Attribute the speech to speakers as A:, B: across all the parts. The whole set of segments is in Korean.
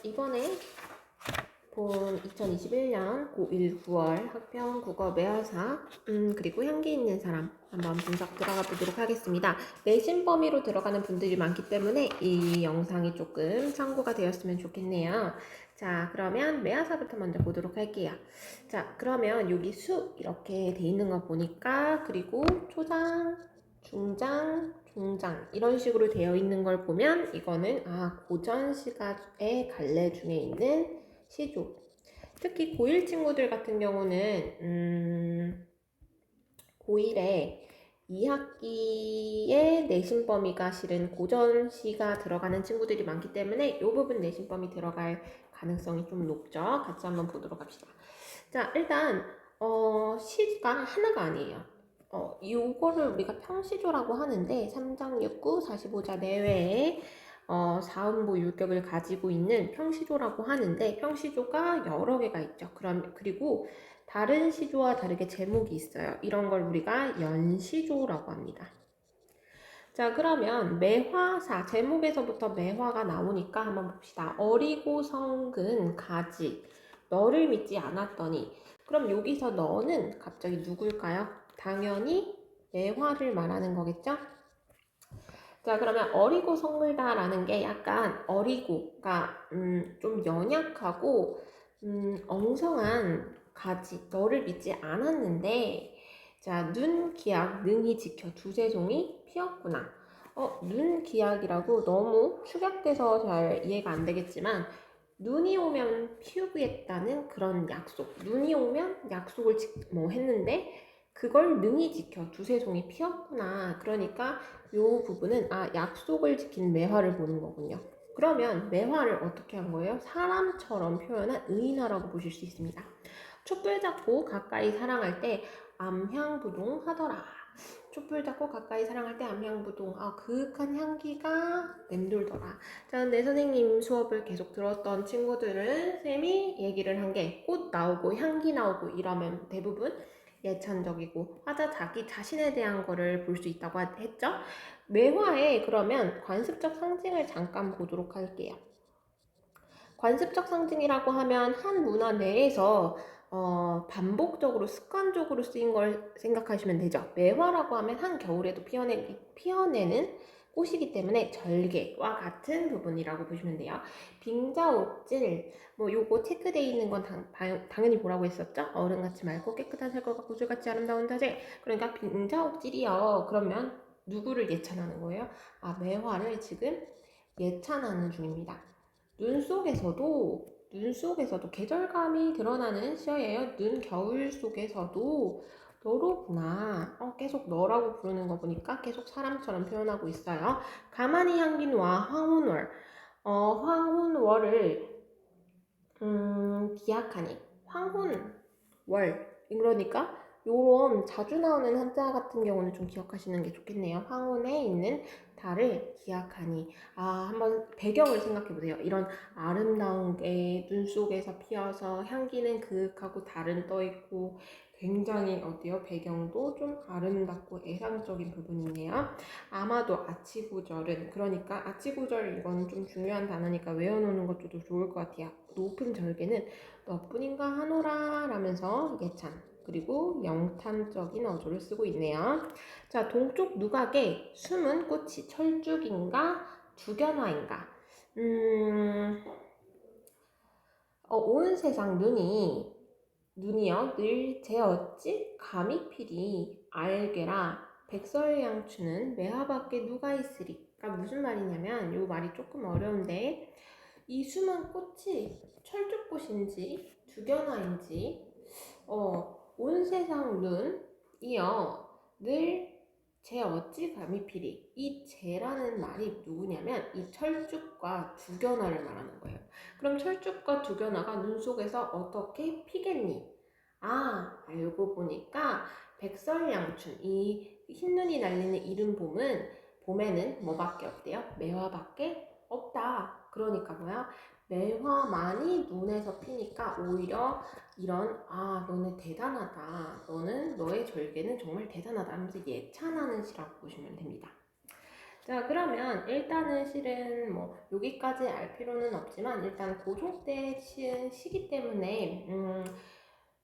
A: 이번에 본 2021년 고1 9월 학평 국어 매화사 그리고 향기 있는 사람 한번 분석 들어가 보도록 하겠습니다. 내신 범위로 들어가는 분들이 많기 때문에 이 영상이 조금 참고가 되었으면 좋겠네요. 자, 그러면 매화사부터 먼저 보도록 할게요. 자, 그러면 여기 수 이렇게 돼 있는 거 보니까 그리고 초장, 중장, 종장 이런 식으로 되어 있는 걸 보면 이거는 고전 시가의 갈래 중에 있는 시조. 특히 고1 친구들 같은 경우는 고1에 2학기에 내신 범위가 실은 고전 시가 들어가는 친구들이 많기 때문에 이 부분 내신 범위 들어갈 가능성이 좀 높죠. 같이 한번 보도록 합시다. 자, 일단 시가 하나가 아니에요. 요거를 우리가 평시조라고 하는데 3장 6구 45자 내외에 사음보 율격을 가지고 있는 평시조라고 하는데 평시조가 여러 개가 있죠. 그리고 다른 시조와 다르게 제목이 있어요. 이런 걸 우리가 연시조라고 합니다. 자, 그러면 매화사, 제목에서부터 매화가 나오니까 한번 봅시다. 어리고 성근 가지, 너를 믿지 않았더니. 그럼 여기서 너는 갑자기 누굴까요? 당연히 매화를 말하는 거겠죠? 자, 그러면 어리고 성글다라는 게 약간 어리고가 좀 연약하고 엉성한 가지, 너를 믿지 않았는데 자, 눈 기약 능히 지켜 두세 송이 피었구나. 눈 기약이라고 너무 축약돼서 잘 이해가 안 되겠지만 눈이 오면 피우겠다는 그런 약속. 눈이 오면 약속을 했는데 그걸 능히 지켜 두세 송이 피었구나. 그러니까 요 부분은 약속을 지킨 매화를 보는 거군요. 그러면 매화를 어떻게 한 거예요? 사람처럼 표현한 의인화라고 보실 수 있습니다. 촛불 잡고 가까이 사랑할 때 암향부동 하더라. 촛불 잡고 가까이 사랑할 때 암향부동. 그윽한 향기가 맴돌더라. 자, 근데 선생님 수업을 계속 들었던 친구들은 쌤이 얘기를 한 게 꽃 나오고 향기 나오고 이러면 대부분 예찬적이고 화자 자기 자신에 대한 거를 볼 수 있다고 했죠. 매화에 그러면 관습적 상징을 잠깐 보도록 할게요. 관습적 상징이라고 하면 한 문화 내에서 반복적으로 습관적으로 쓰인 걸 생각하시면 되죠. 매화라고 하면 한 겨울에도 피어내는 꽃이기 때문에 절개와 같은 부분이라고 보시면 돼요. 빙자옥질, 요거 체크되어 있는 건 당연히 뭐라고 했었죠? 어른같이 맑고 깨끗한 색깔과 구슬같이 아름다운 자재. 그러니까 빙자옥질이요. 그러면 누구를 예찬하는 거예요? 매화를 지금 예찬하는 중입니다. 눈 속에서도 계절감이 드러나는 시어예요. 눈 겨울 속에서도 너로구나. 계속 너라고 부르는 거 보니까 계속 사람처럼 표현하고 있어요. 가만히 향긴와 황혼월. 황혼월을 기약하니. 황혼월. 그러니까 요런 자주 나오는 한자 같은 경우는 좀 기억하시는 게 좋겠네요. 황혼에 있는 달을 기약하니. 한번 배경을 생각해 보세요. 이런 아름다운 게 눈 속에서 피어서 향기는 그윽하고 달은 떠 있고 굉장히 배경도 좀 아름답고 애상적인 부분이네요. 아마도 아치구절은 그러니까 아치구절 이건 좀 중요한 단어니까 외워놓는 것도 좋을 것 같아요. 높은 절개는 너뿐인가 하노라 라면서 예찬 그리고 영탄적인 어조를 쓰고 있네요. 자, 동쪽 누각에 숨은 꽃이 철쭉인가 두견화인가. 온 세상 눈이요 늘 제 어찌 감히 필이 알게라 백설양추는 매화밖에 누가 있으리. 그러니까 무슨 말이냐면 이 말이 조금 어려운데 이 숨은 꽃이 철쭉꽃인지 두견화인지 온 세상 눈이요 늘 제 어찌 감히 필이. 이 제라는 말이 누구냐면 이 철쭉과 두견화를 말하는 거예요. 그럼 철쭉과 두견화가 눈 속에서 어떻게 피겠니? 알고 보니까 백설양춘, 이 흰눈이 날리는 이른 봄에는 뭐밖에 없대요? 매화밖에 없다. 그러니까 뭐야? 매화만이 눈에서 피니까 오히려 이런 너는 대단하다. 너의 절개는 정말 대단하다 하면서 예찬하는 시라고 보시면 됩니다. 자, 그러면 일단은 실은 뭐 여기까지 알 필요는 없지만 일단 고종 때 시기 때문에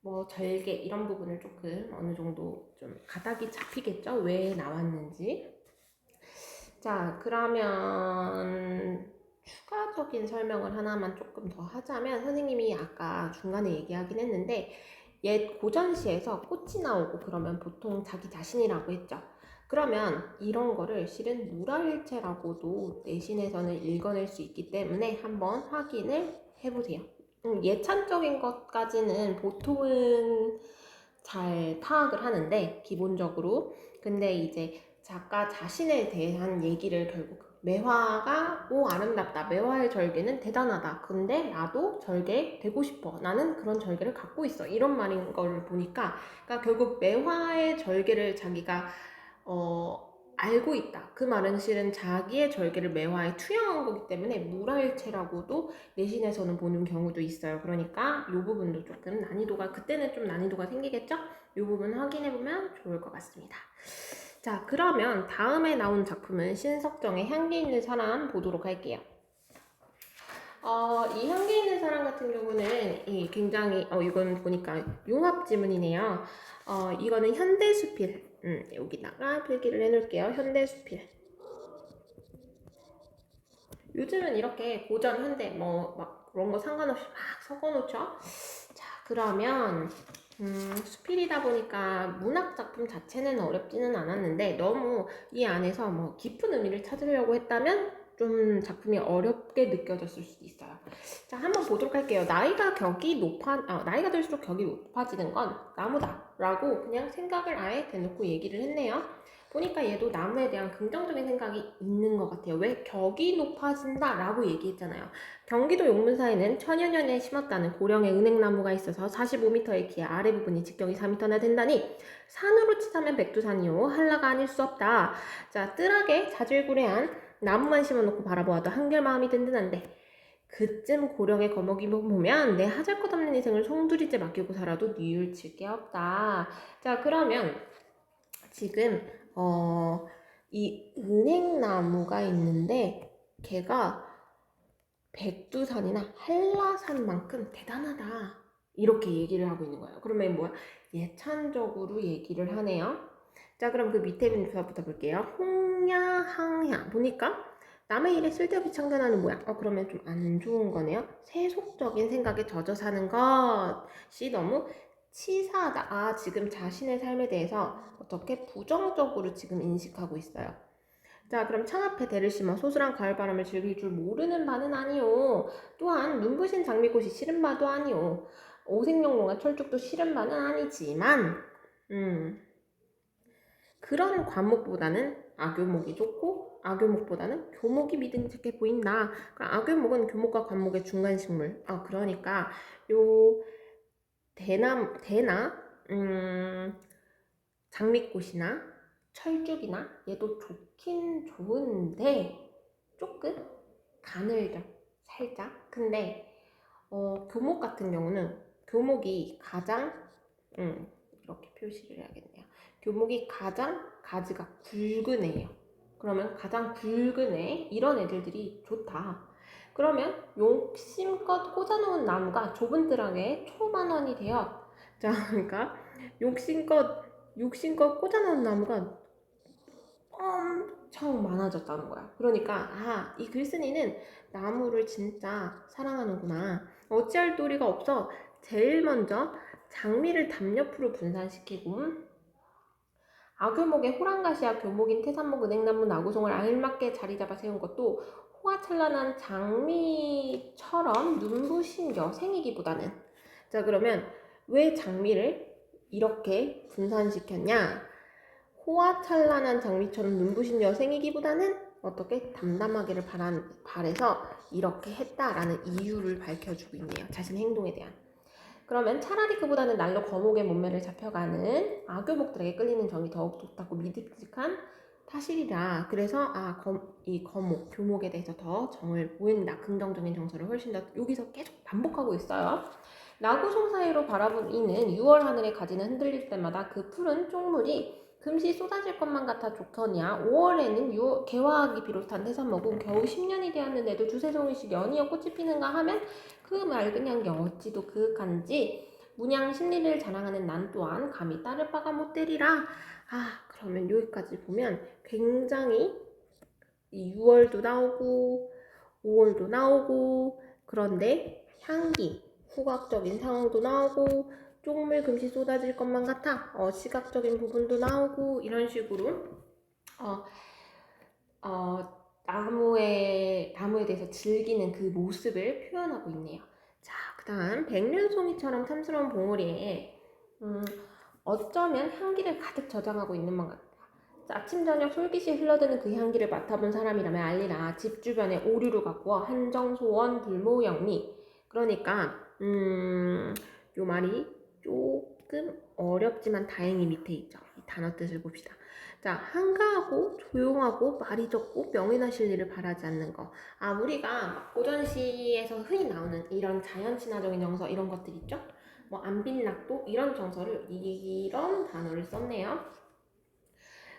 A: 뭐 절개 이런 부분을 조금 어느 정도 좀 가닥이 잡히겠죠? 왜 나왔는지. 자, 그러면 추가적인 설명을 하나만 조금 더 하자면 선생님이 아까 중간에 얘기하긴 했는데 옛 고전시에서 꽃이 나오고 그러면 보통 자기 자신이라고 했죠. 그러면 이런 거를 실은 물화일체라고도 내신에서는 읽어낼 수 있기 때문에 한번 확인을 해보세요. 예찬적인 것까지는 보통은 잘 파악을 하는데 기본적으로 근데 이제 작가 자신에 대한 얘기를 결국 매화가 오 아름답다 매화의 절개는 대단하다 근데 나도 절개 되고 싶어 나는 그런 절개를 갖고 있어 이런 말인 걸 보니까 그러니까 결국 매화의 절개를 자기가 알고 있다 그 말은 실은 자기의 절개를 매화에 투영한 거기 때문에 물화일체라고도 내신에서는 보는 경우도 있어요. 그러니까 이 부분도 조금 난이도가 그때는 좀 난이도가 생기겠죠? 이 부분 확인해보면 좋을 것 같습니다. 자, 그러면 다음에 나온 작품은 신석정의 향기 있는 사람 보도록 할게요. 이 향기 있는 사람 같은 경우는 굉장히 이건 보니까 융합 지문이네요. 이거는 현대수필 여기다가 필기를 해놓을게요. 현대수필. 요즘은 이렇게 고전, 현대 뭐 막 그런 거 상관없이 막 섞어놓죠. 자, 그러면 수필이다 보니까 문학 작품 자체는 어렵지는 않았는데 너무 이 안에서 뭐 깊은 의미를 찾으려고 했다면 좀 작품이 어렵게 느껴졌을 수도 있어요. 자, 한번 보도록 할게요. 나이가 들수록 격이 높아지는 건 나무다라고 그냥 생각을 아예 대놓고 얘기를 했네요. 보니까 얘도 나무에 대한 긍정적인 생각이 있는 것 같아요. 왜? 격이 높아진다 라고 얘기했잖아요. 경기도 용문사에는 천여 년에 심었다는 고령의 은행나무가 있어서 45m의 키에 아래 부분이 직경이 4m나 된다니 산으로 치자면 백두산이요 한라가 아닐 수 없다. 자, 뜰하게 자질구레한 나무만 심어놓고 바라보아도 한결 마음이 든든한데 그쯤 고령의 거목이 보면 내 하잘것없는 인생을 송두리째 맡기고 살아도 뉘우칠 게 없다. 자, 그러면 지금 이 은행나무가 있는데 걔가 백두산이나 한라산만큼 대단하다 이렇게 얘기를 하고 있는 거예요. 그러면 뭐야? 예찬적으로 얘기를 하네요. 자, 그럼 그 밑에 문서부터 볼게요. 홍야항야 보니까 남의 일에 쓸데없이 참견하는 모양. 그러면 좀 안 좋은 거네요. 세속적인 생각에 젖어 사는 것이 너무 치사하다. 지금 자신의 삶에 대해서 어떻게 부정적으로 지금 인식하고 있어요. 자, 그럼 창앞에 대를 심어 소소한 가을바람을 즐길 줄 모르는 바는 아니오. 또한 눈부신 장미꽃이 싫은 바도 아니오. 오색영롱한 철쭉도 싫은 바는 아니지만 그런 과목보다는 아교목이 좋고 아교목보다는 교목이 믿음직해 보인다. 그러니까 아교목은 교목과 과목의 중간 식물. 그러니까 요 대나 장미꽃이나 철쭉이나 얘도 좋긴 좋은데 조금 가늘죠. 살짝. 근데 교목 같은 경우는 교목이 가장 이렇게 표시를 해야겠네요. 교목이 가장 가지가 굵은 애예요. 그러면 가장 굵은 애 이런 애들이 좋다. 그러면 욕심껏 꽂아놓은 나무가 좁은 뜰하게 초만원이 돼요. 자, 그러니까 욕심껏 꽂아놓은 나무가 엄청 많아졌다는 거야. 그러니까 이 글쓴이는 나무를 진짜 사랑하는구나. 어찌할 도리가 없어 제일 먼저 장미를 담옆으로 분산시키고 아교목의 호랑가시와 교목인 태산목 은행나무 나구송을 알맞게 자리잡아 세운 것도 호화찬란한 장미처럼 눈부신 여생이기보다는 자, 그러면 왜 장미를 이렇게 분산시켰냐? 호화찬란한 장미처럼 눈부신 여생이기보다는 어떻게 담담하기를 바래서 이렇게 했다라는 이유를 밝혀주고 있네요. 자신의 행동에 대한. 그러면 차라리 그보다는 날로 거목의 몸매를 잡혀가는 아교목들에게 끌리는 정이 더욱 좋다고 믿음직한 사실이라. 그래서 이 거목, 교목에 대해서 더 정을 보인다. 긍정적인 정서를 훨씬 더 여기서 계속 반복하고 있어요. 나구송 사이로 바라보이는 6월 하늘의 가지는 흔들릴 때마다 그 푸른 쪽물이 금시 쏟아질 것만 같아 좋더냐. 5월에는 개화하기 비롯한 태산목은 겨우 10년이 되었는데도 두세 송이씩 연이어 꽃이 피는가 하면 그 맑은 향기 어찌도 그윽한지 문양 심리를 자랑하는 난 또한 감히 따를 바가 못 되리라. 그러면 여기까지 보면 굉장히 6월도 나오고 5월도 나오고 그런데 향기, 후각적인 상황도 나오고 쪽물 금시 쏟아질 것만 같아 시각적인 부분도 나오고 이런 식으로 어, 나무에 대해서 즐기는 그 모습을 표현하고 있네요. 자, 그 다음 백년송이처럼 탐스러운 봉우리에 어쩌면 향기를 가득 저장하고 있는 것 같다. 아침 저녁 솔깃이 흘러드는 그 향기를 맡아본 사람이라면 알리라. 집 주변에 오류를 가꾸어 한정소원 불모영리. 그러니까 요 말이 조금 어렵지만 다행히 밑에 있죠. 이 단어 뜻을 봅시다. 자, 한가하고 조용하고 말이 적고 명예나 실리를 바라지 않는 거. 우리가 고전시에서 흔히 나오는 이런 자연 친화적인 정서 이런 것들 있죠? 뭐 안빈낙도 이런 정서를 이런 단어를 썼네요.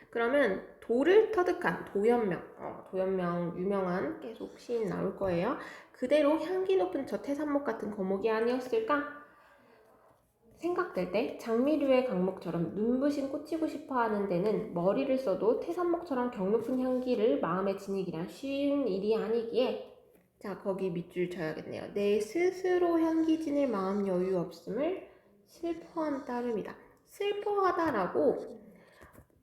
A: 그러면 도를 터득한 도연명 유명한 계속 시인 나올 거예요. 그대로 향기 높은 저 태산목 같은 거목이 아니었을까? 생각될 때 장미류의 강목처럼 눈부신 꽂히고 싶어하는 데는 머리를 써도 태산목처럼 경 높은 향기를 마음에 지니기란 쉬운 일이 아니기에 자 거기 밑줄 쳐야겠네요. 내 스스로 향기 지닐 마음 여유 없음을 슬퍼한 따름이다. 슬퍼하다라고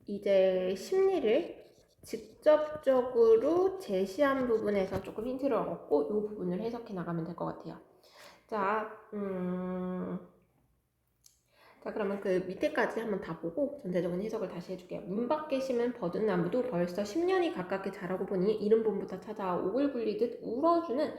A: 이제 심리를 직접적으로 제시한 부분에서 조금 힌트를 얻고 이 부분을 해석해 나가면 될 것 같아요. 자, 그러면 그 밑에까지 한번 다 보고 전체적인 해석을 다시 해줄게요. 문 밖에 심은 버드나무도 벌써 10년이 가깝게 자라고 보니 이른 봄부터 찾아와 옥을 굴리듯 울어주는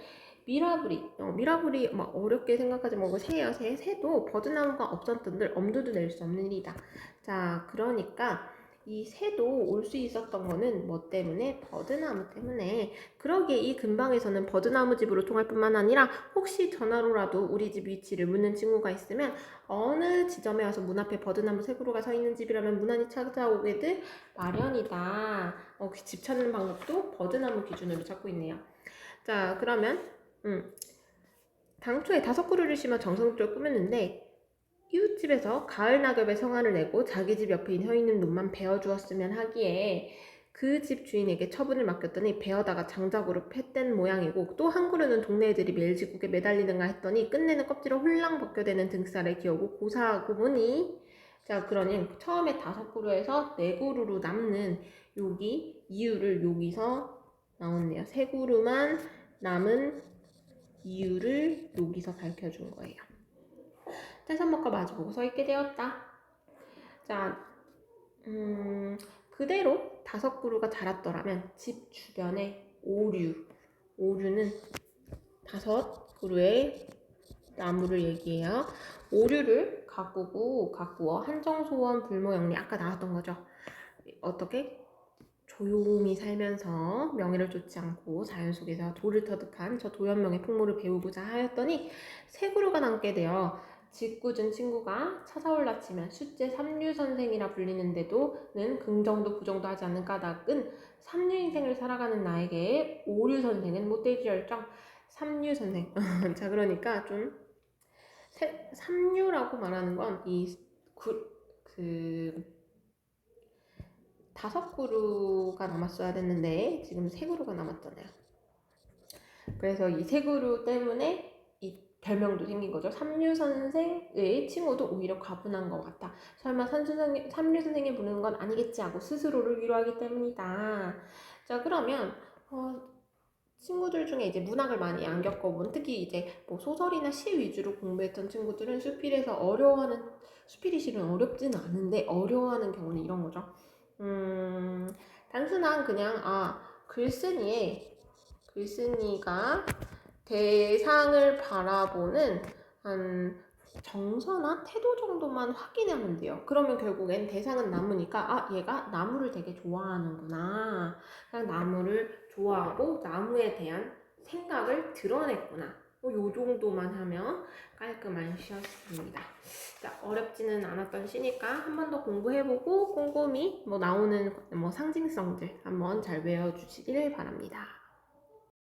A: 미라브리 막 어렵게 생각하지 말고 새예요. 새도 버드나무가 없었던들 엄두도 낼 수 없는 일이다. 자, 그러니까 이 새도 올 수 있었던 거는 뭐 때문에? 버드나무 때문에. 그러기에 이 근방에서는 버드나무 집으로 통할 뿐만 아니라 혹시 전화로라도 우리 집 위치를 묻는 친구가 있으면 어느 지점에 와서 문 앞에 버드나무 새 그루가 서 있는 집이라면 무난히 찾아오게들 마련이다. 집 찾는 방법도 버드나무 기준으로 찾고 있네요. 자, 그러면 당초에 5그루를 심어 정성스레 꾸몄는데 이웃집에서 가을 낙엽에 성화를 내고 자기 집 옆에 서 있는 놈만 베어주었으면 하기에 그 집 주인에게 처분을 맡겼더니 베어다가 장작으로 패댄 모양이고 또 한 그루는 동네 애들이 멜지국에 매달리는가 했더니 끝내는 껍질을 홀랑 벗겨대는 등살에 기어고 고사하고 보니 자 그러니 처음에 5그루에서 4그루로 남는 여기 이유를 여기서 나왔네요. 3그루만 남은 이유를 여기서 밝혀준 거예요. 태산목과 마주보고 서 있게 되었다. 자, 그대로 5그루가 자랐더라면 집 주변에 오류는 5그루의 나무를 얘기해요. 오류를 가꾸어 한정소원 불모영리 아까 나왔던 거죠. 어떻게? 조용히 살면서 명예를 쫓지 않고 자연 속에서 도를 터득한 저 도연명의 풍모를 배우고자 하였더니 3그루가 남게 되어 짓궂은 친구가 찾아올라치면 숫제 삼류선생이라 불리는데도는 긍정도 부정도 하지 않는 까닭은 삼류인생을 살아가는 나에게 오류선생은 못되지열정 삼류선생 자 그러니까 좀 삼류라고 말하는 건 이 그 5그루가 남았어야 됐는데 지금 3그루가 남았잖아요. 그래서 이 3그루 때문에 이 별명도 생긴 거죠. 삼류선생의 친구도 오히려 과분한 것 같다. 설마 삼류선생이 부르는 건 아니겠지 하고 스스로를 위로하기 때문이다. 자 그러면 친구들 중에 이제 문학을 많이 안 겪어본 특히 이제 뭐 소설이나 시 위주로 공부했던 친구들은 수필이 실은 어렵지는 않은데 어려워하는 경우는 이런 거죠. 단순한 그냥 글쓴이가 대상을 바라보는 한 정서나 태도 정도만 확인하면 돼요. 그러면 결국엔 대상은 나무니까 얘가 나무를 되게 좋아하는구나. 그냥 나무를 좋아하고 나무에 대한 생각을 드러냈구나. 요 정도만 하면 깔끔한 시였습니다. 자, 어렵지는 않았던 시니까 한 번 더 공부해보고 꼼꼼히 나오는 상징성들 한번 잘 외워주시길 바랍니다.